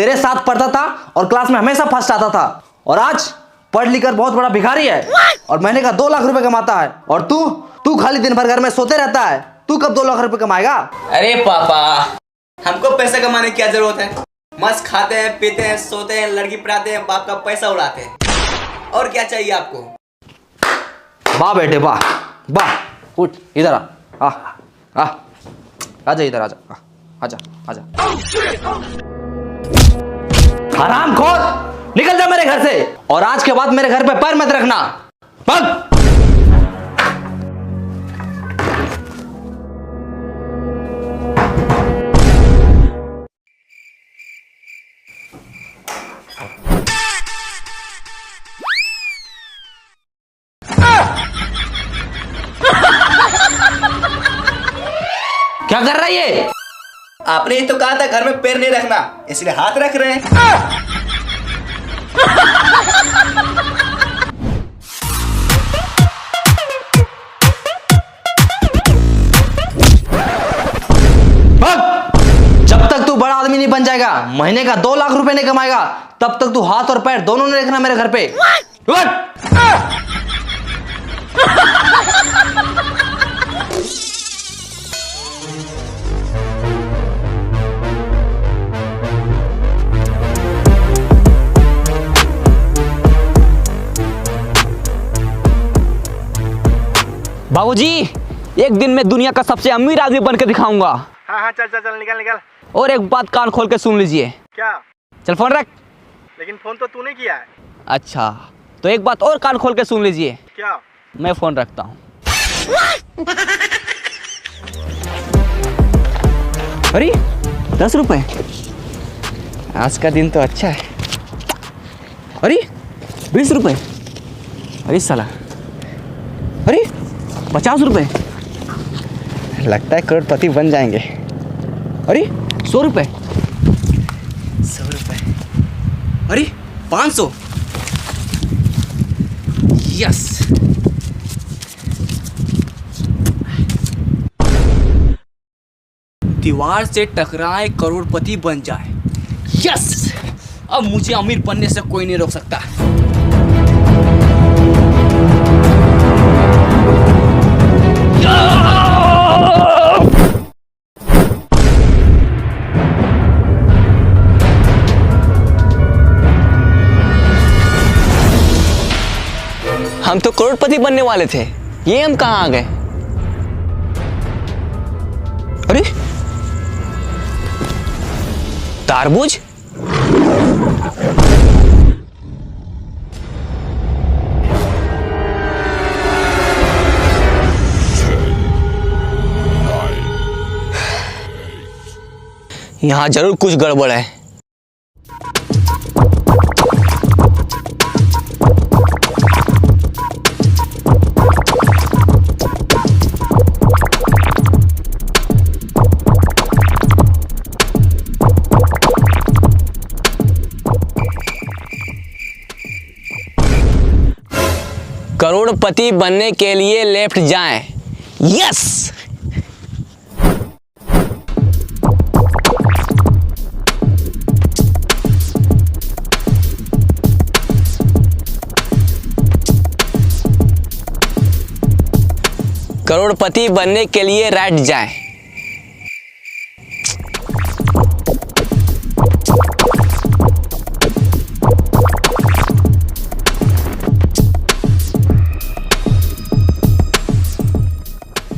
तेरे साथ पढ़ता था और क्लास में हमेशा फर्स्ट आता था, और आज पढ़ लिख कर बहुत बड़ा भिखारी है और महीने का 2 लाख रुपए कमाता है। और तू खाली दिन भर घर में सोते रहता है। तू कब 2 लाख रुपए कमाएगा? अरे पापा, हमको पैसा कमाने की क्या जरूरत है? मस्त खाते हैं, पीते हैं, सोते हैं, लड़की पढ़ाते हैं, बाप का पैसा उड़ाते हैं। और क्या चाहिए आपको? वाह बेटे वाह वाह। उठ इधर आ आजा इधर आजा आजा आजा। हरामखोर, निकल जा मेरे घर से, और आज के बाद मेरे घर पे पैर मत रखना। भाग। क्या कर रहा है ये? आपने ही तो कहा था घर में पैर नहीं रखना, इसलिए हाथ रख रहे हैं। जब तक तू बड़ा आदमी नहीं बन जाएगा, महीने का 2 लाख रुपए नहीं कमाएगा, तब तक तू हाथ और पैर दोनों नहीं रखना मेरे घर पे। बाबूजी, एक दिन मैं दुनिया का सबसे अमीर आदमी बनकर दिखाऊंगा। हाँ चल निकल। और एक बात कान खोल के सुन लीजिए। क्या? चल फोन रख। लेकिन फोन तो तूने किया है। अच्छा, तो एक बात और कान खोल के सुन लीजिए। क्या? मैं फोन रखता हूँ। अरे 10 रुपए, आज का दिन तो अच्छा है। अरे 20 रुपए, अरे साला, अरे 50 रुपए, लगता है करोड़पति बन जाएंगे। अरे 100 रुपए, 100 रुपए, अरे 500, यस। दीवार से टकराए करोड़पति बन जाए, यस। अब मुझे अमीर बनने से कोई नहीं रोक सकता। हम तो करोड़पति बनने वाले थे, ये हम कहाँ आ गए? अरे तारबूज, यहाँ जरूर कुछ गड़बड़ है। करोड़पति बनने के लिए लेफ्ट जाएं, यस। करोड़पति बनने के लिए राइट जाएं।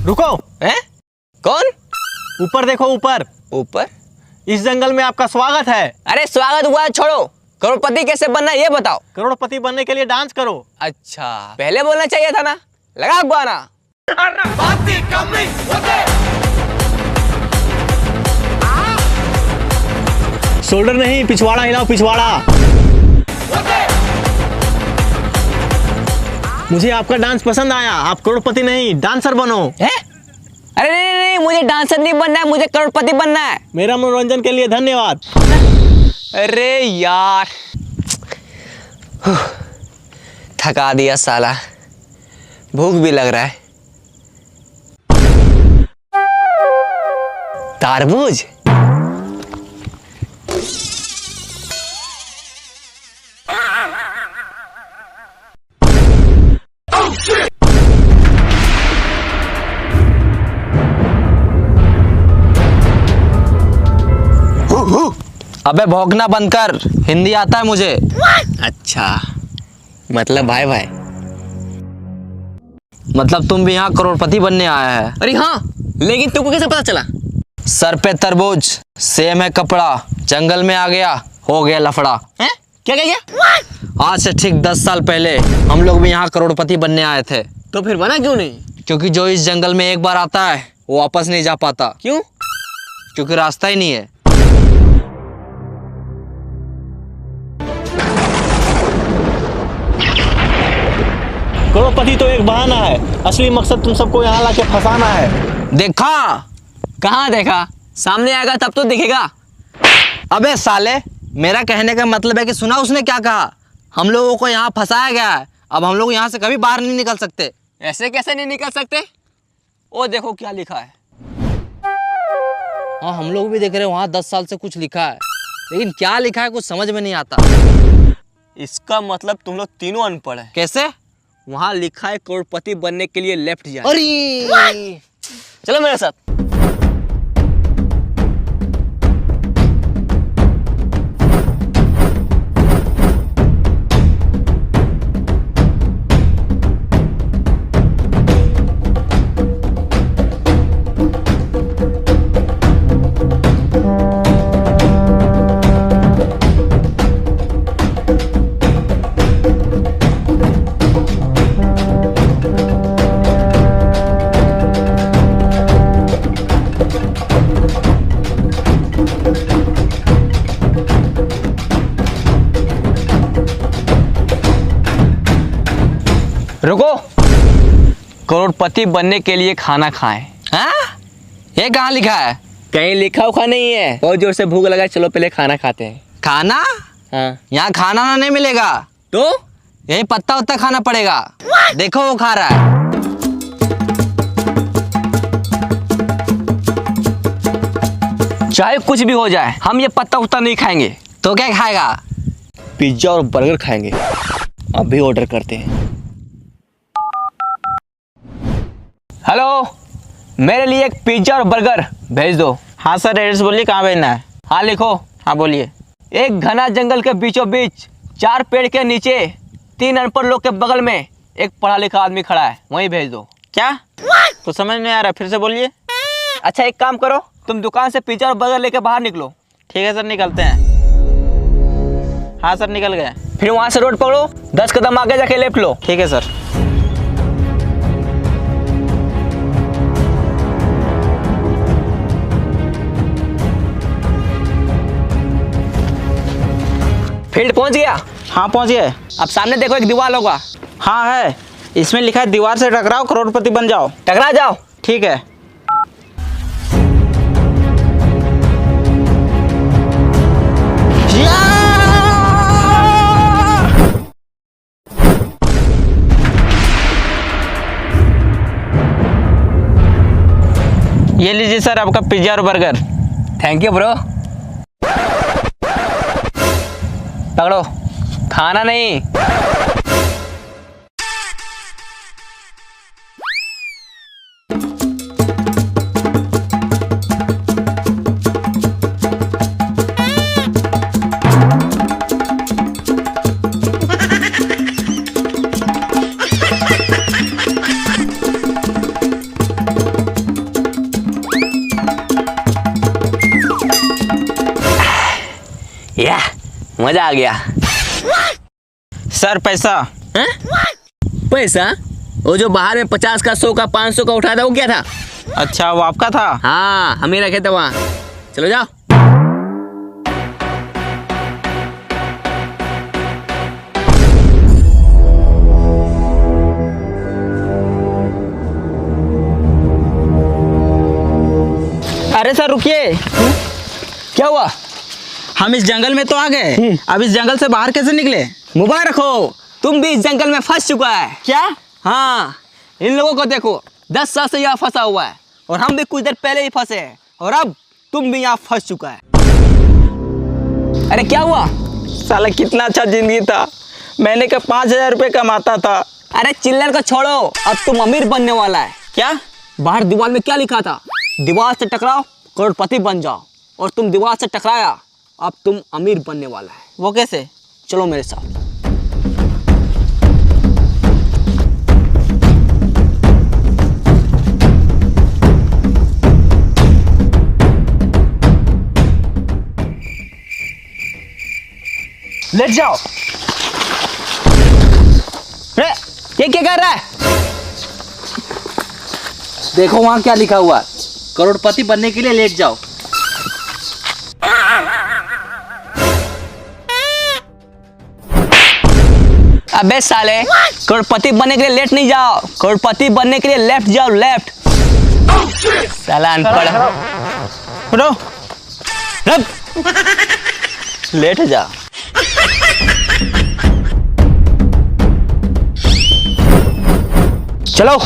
रुको। हैं? कौन? ऊपर देखो, ऊपर। ऊपर? इस जंगल में आपका स्वागत है। अरे स्वागत हुआ छोड़ो, करोड़पति कैसे बनना है ये बताओ। करोड़पति बनने के लिए डांस करो। अच्छा, पहले बोलना चाहिए था ना। लगा गाना। शोल्डर नहीं, पिछवाड़ा हिलाओ, पिछवाड़ा। मुझे आपका डांस पसंद आया। आप करोड़पति नहीं, डांसर बनो। है? अरे नहीं, मुझे डांसर नहीं बनना है, मुझे करोड़पति बनना है। मेरा मनोरंजन के लिए धन्यवाद। अरे यार, थका दिया साला, भूख भी लग रहा है। तारबूज, अबे भौंकना बंद कर, हिंदी आता है मुझे। अच्छा, मतलब भाई भाई। मतलब तुम भी यहाँ करोड़पति बनने आया है? अरे हाँ, लेकिन तुमको कैसे पता चला? सर पे तरबूज, सेम है कपड़ा, जंगल में आ गया, हो गया लफड़ा। हैं? क्या क्या क्या? आज से ठीक 10 साल पहले हम लोग भी यहाँ करोड़पति बनने आए थे। तो फिर बना क्यों नहीं? क्योंकि जो इस जंगल में एक बार आता है वो वापस नहीं जा पाता। क्यों? क्योंकि रास्ता ही नहीं है। करोड़पति तो एक बहाना है, असली मकसद तुम सबको यहाँ लाके फंसाना है। देखा? कहाँ देखा? सामने आएगा तब तो दिखेगा। अबे साले, मेरा कहने का मतलब है कि सुना उसने क्या कहा? हम लोगों को यहाँ फंसाया गया है, अब हम लोग यहाँ से कभी बाहर नहीं निकल सकते। ऐसे कैसे नहीं निकल सकते? ओ देखो क्या लिखा है। हाँ, हम लोग भी देख रहे हैं वहाँ 10 साल से कुछ लिखा है, लेकिन क्या लिखा है कुछ समझ में नहीं आता। इसका मतलब तुम लोग तीनों अनपढ़ है। कैसे? वहाँ लिखा है करोड़पति बनने के लिए लेफ्ट जाए। अरे चलो मेरे साथ। रुको, करोड़पति बनने के लिए खाना खाएं। हाँ? ये कहाँ लिखा है? कहीं लिखा उखा नहीं है। बहुत जोर से भूख लगा है, चलो पहले खाना खाते हैं। खाना? हाँ। यहाँ खाना ना नहीं मिलेगा, तो यही पत्ता उत्ता खाना पड़ेगा। देखो वो खा रहा है। चाहे कुछ भी हो जाए, हम ये पत्ता उत्ता नहीं खाएंगे। तो क्या खाएगा? पिज्जा और बर्गर खाएंगे। अभी ऑर्डर करते हैं। हेलो, मेरे लिए एक पिज्जा और बर्गर भेज दो। हाँ सर, एड्रेस बोलिए, कहाँ भेजना है? हाँ लिखो। हाँ बोलिए। एक घना जंगल के बीचों बीच 4 पेड़ के नीचे 3 अनपढ़ लोग के बगल में एक पढ़ा लिखा आदमी खड़ा है, वहीं भेज दो। क्या? तो समझ नहीं आ रहा, फिर से बोलिए। अच्छा एक काम करो, तुम दुकान से पिज्जा और बर्गर लेके बाहर निकलो। ठीक है सर, निकलते हैं। हाँ सर, निकल गए। फिर वहां से रोड पकड़ो, 10 कदम आगे जाके लेफ्ट लो। ठीक है सर। फील्ड पहुंच गया। हाँ पहुँच गए। अब सामने देखो एक दीवार होगा, हाँ है, इसमें लिखा है दीवार से टकराओ करोड़पति बन जाओ। टकरा जाओ। ठीक है। ये लीजिए सर आपका पिज्जा और बर्गर। Thank you bro. पकड़ो, खाना नहीं। या मजा आ गया। सर पैसा। हैं? पैसा? वो जो बाहर में 50 का, 100 का, 500 का उठाया था, वो क्या था? अच्छा, वो आपका था? हाँ, हम ही रखे थे वहाँ। चलो जाओ। अरे सर रुकिए। क्या हुआ? हम इस जंगल में तो आ गए, अब इस जंगल से बाहर कैसे निकले? मुबारक हो, तुम भी इस जंगल में फंस चुका है। क्या? हाँ, इन लोगों को देखो, 10 साल से यहाँ फंसा हुआ है, और हम भी कुछ देर पहले ही फंसे हैं, और अब तुम भी यहाँ फंस चुका है। अरे क्या हुआ? साला कितना अच्छा जिंदगी था, मैंने का 5000 रुपये कमाता था। अरे चिल्लर को छोड़ो, अब तुम अमीर बनने वाला है। क्या? बाहर दीवार में क्या लिखा था? दीवार से टकराओ करोड़पति बन जाओ, और तुम दीवार से टकराया अब तुम अमीर बनने वाला है। वो कैसे? चलो मेरे साथ। लेट जाओ। रे, ये क्या कर रहा है? देखो वहां क्या लिखा हुआ है, करोड़पति बनने के लिए लेट जाओ। अबे साले, करोड़पति बनने के लिए लेट नहीं जाओ, करोड़पति बनने के लिए लेफ्ट जाओ, लेफ्ट। साला अनपढ़। उठो। रब। लेट जा। चलो।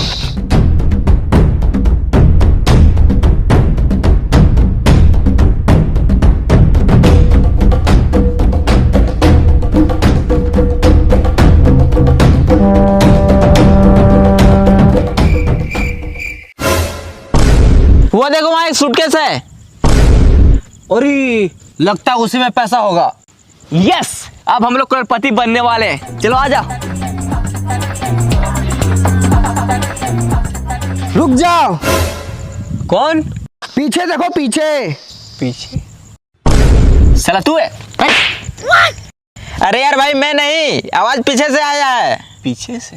वो देखो वहां एक सूटकेस है। अरे लगता है उसी में पैसा होगा। यस, अब हम लोग करोड़पति बनने वाले हैं। चलो आजा। रुक जाओ, कौन? पीछे देखो पीछे। पीछे? साला तू है? अरे यार भाई मैं नहीं, आवाज पीछे से आया है। पीछे से?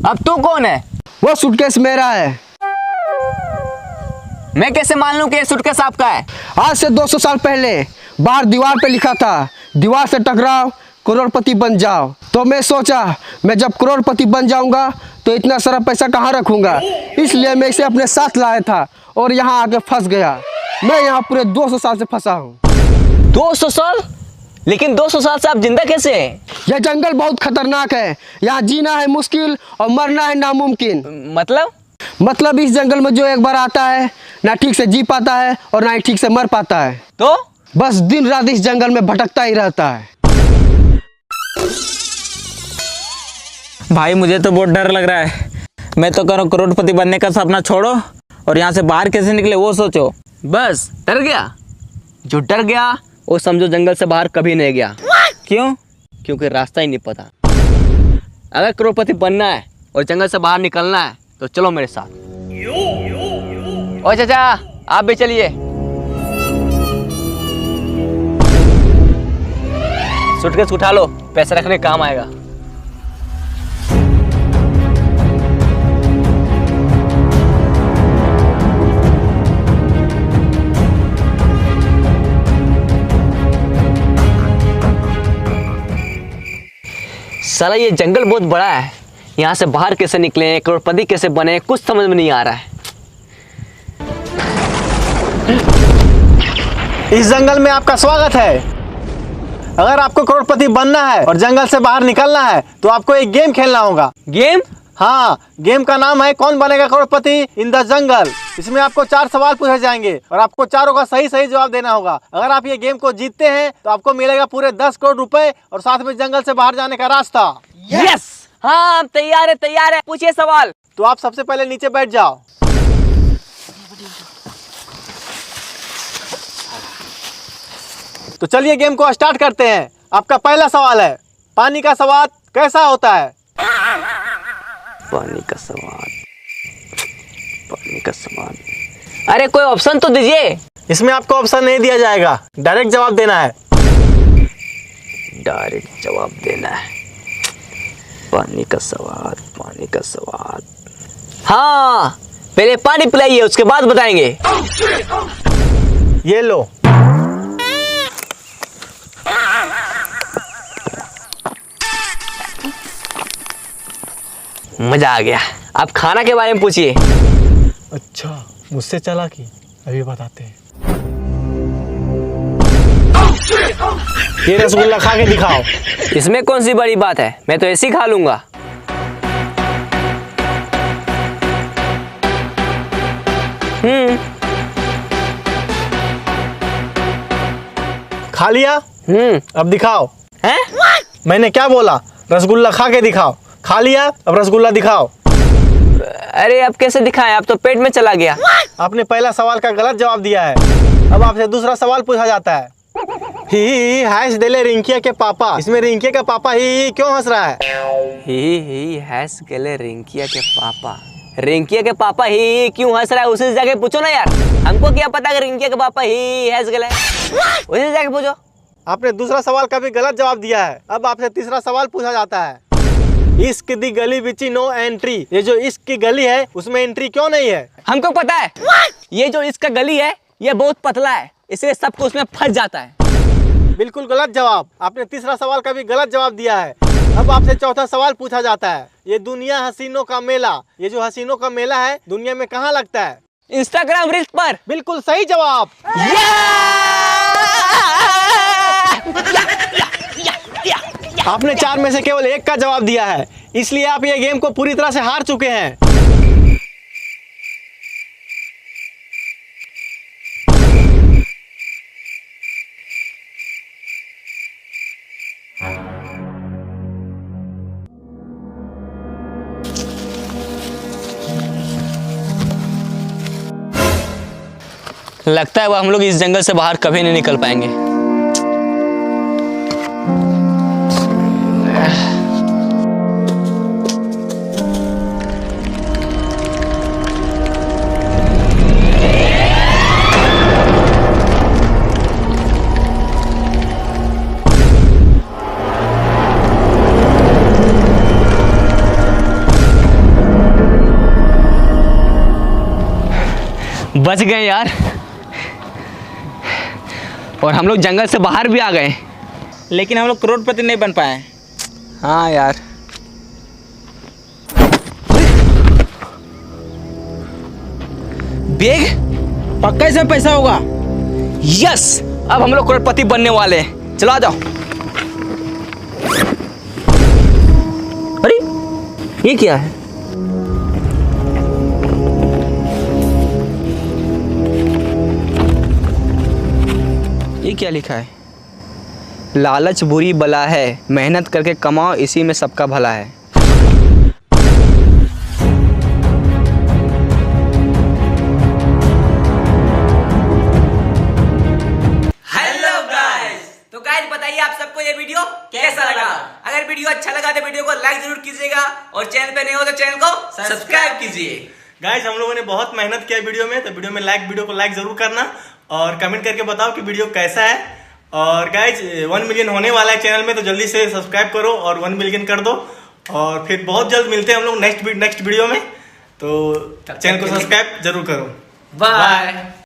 अब तू कौन है? वो सूटकेस मेरा है। मैं कैसे मान लूं कि ये सूटकेस आपका है? आज से 200 साल पहले बाहर दीवार पे लिखा था, दीवार से टकराओ करोड़पति बन जाओ। तो मैं सोचा मैं जब करोड़पति बन जाऊंगा तो इतना सारा पैसा कहाँ रखूंगा, इसलिए मैं इसे अपने साथ लाया था और यहाँ आके फंस गया। मैं यहाँ पूरे 200 साल से फंसा हूँ। 200 साल? लेकिन 200 साल से आप जिंदा कैसे हैं? यह जंगल बहुत खतरनाक है, यहाँ जीना है मुश्किल और मरना है नामुमकिन। मतलब इस जंगल में जो एक बार आता है ना ठीक से जी पाता है और ना ही ठीक से मर पाता है, तो बस दिन रात इस जंगल में भटकता ही रहता है। भाई मुझे तो बहुत डर लग रहा है। मैं तो करो करोड़पति बनने का सपना छोड़ो और यहाँ से बाहर कैसे निकले वो सोचो। बस डर गया? जो डर गया वो समझो जंगल से बाहर कभी नहीं गया। क्यों? क्योंकि रास्ता ही नहीं पता। अगर करोड़पति बनना है और जंगल से बाहर निकलना है तो चलो मेरे साथ। ओ चाचा, आप भी चलिए। सूटकेस उठा लो, पैसे रखने काम आएगा। साला ये जंगल बहुत बड़ा है, यहाँ से बाहर कैसे निकले, करोड़पति कैसे बने, कुछ समझ में नहीं आ रहा है। इस जंगल में आपका स्वागत है। अगर आपको करोड़पति बनना है और जंगल से बाहर निकलना है तो आपको एक गेम खेलना होगा। गेम? हाँ, गेम का नाम है कौन बनेगा करोड़पति इन द जंगल। इसमें आपको 4 सवाल पूछे जाएंगे और आपको चारों का सही सही जवाब देना होगा। अगर आप ये गेम को जीतते हैं तो आपको मिलेगा पूरे 10 करोड़ रुपए और साथ में जंगल से बाहर जाने का रास्ता। यस! हाँ, हम तैयार है, तैयार है। पूछिए सवाल। तो आप सबसे पहले नीचे बैठ जाओ। तो चलिए गेम को स्टार्ट करते हैं। आपका पहला सवाल है, पानी का स्वाद कैसा होता है? पानी का स्वाद, पानी का स्वाद। अरे कोई ऑप्शन तो दीजिए। इसमें आपको ऑप्शन नहीं दिया जाएगा, डायरेक्ट जवाब देना है। डायरेक्ट जवाब देना है। पानी का स्वाद, पानी का स्वाद। हाँ, पहले पानी पिलाइए, उसके बाद बताएंगे। ये लो। मजा आ गया। आप खाना के बारे में पूछिए। अच्छा, मुझसे चालाकी, अभी बताते हैं। ये रसगुल्ला खा के दिखाओ। इसमें कौन सी बड़ी बात है, मैं तो ऐसे ही खा लूंगा। खा लिया? अब दिखाओ। हैं? मैंने क्या बोला? रसगुल्ला खा के दिखाओ। खा लिया, अब रसगुल्ला दिखाओ। अरे अब कैसे दिखाएं, अब तो पेट में चला गया। आपने पहला सवाल का गलत जवाब दिया है। अब आपसे दूसरा सवाल पूछा जाता है। ही हैश देले रिंकिया के पापा, इसमें रिंकिया का पापा ही क्यों हंस रहा है? ही हैस गेले रिंकिया के पापा। रिंकिया के पापा ही क्यों हंस रहा है, उसे जाके पूछो ना यार। हमको क्या पता कि रिंकिया के पापा ही हैस गेले, उसे जाके पूछो। आपने दूसरा सवाल का भी गलत जवाब दिया है। अब आपसे तीसरा सवाल पूछा जाता है। इश्क दी गली बिच नो एंट्री, ये जो इश्क की गली है उसमें एंट्री क्यों नहीं है? हमको पता है, ये जो इसका गली है ये बहुत पतला है, इसलिए सबको उसमें फंस जाता है। बिल्कुल गलत जवाब। आपने तीसरा सवाल का भी गलत जवाब दिया है। अब आपसे चौथा सवाल पूछा जाता है। ये दुनिया हसीनों का मेला, ये जो हसीनों का मेला है दुनिया में कहाँ लगता है? इंस्टाग्राम रील्स पर। बिल्कुल सही जवाब। आपने 4 में से केवल 1 का जवाब दिया है, इसलिए आप ये गेम को पूरी तरह से हार चुके हैं। लगता है वो हम लोग इस जंगल से बाहर कभी नहीं निकल पाएंगे। बच गए यार, और हम लोग जंगल से बाहर भी आ गए, लेकिन हम लोग करोड़पति नहीं बन पाए। हाँ यार। बैग पक्का इसमें पैसा होगा। यस, अब हम लोग करोड़पति बनने वाले हैं। चलो आ जाओ। अरे ये क्या है? ये क्या लिखा है? लालच बुरी बला है, मेहनत करके कमाओ, इसी में सबका भला है। हेलो गाइस, तो गाइस बताइए आप सबको ये वीडियो कैसा लगा? अगर वीडियो अच्छा लगा तो वीडियो को लाइक जरूर कीजिएगा और चैनल पे नए हो तो चैनल को सब्सक्राइब कीजिए। गाइस हम लोगों ने बहुत मेहनत किया वीडियो में, तो वीडियो को लाइक जरूर करना और कमेंट करके बताओ कि वीडियो कैसा है। और गाइस 1 मिलियन होने वाला है चैनल में, तो जल्दी से सब्सक्राइब करो और 1 मिलियन कर दो। और फिर बहुत जल्द मिलते हैं हम लोग नेक्स्ट वीडियो में, तो चैनल को सब्सक्राइब जरूर करो। बाय।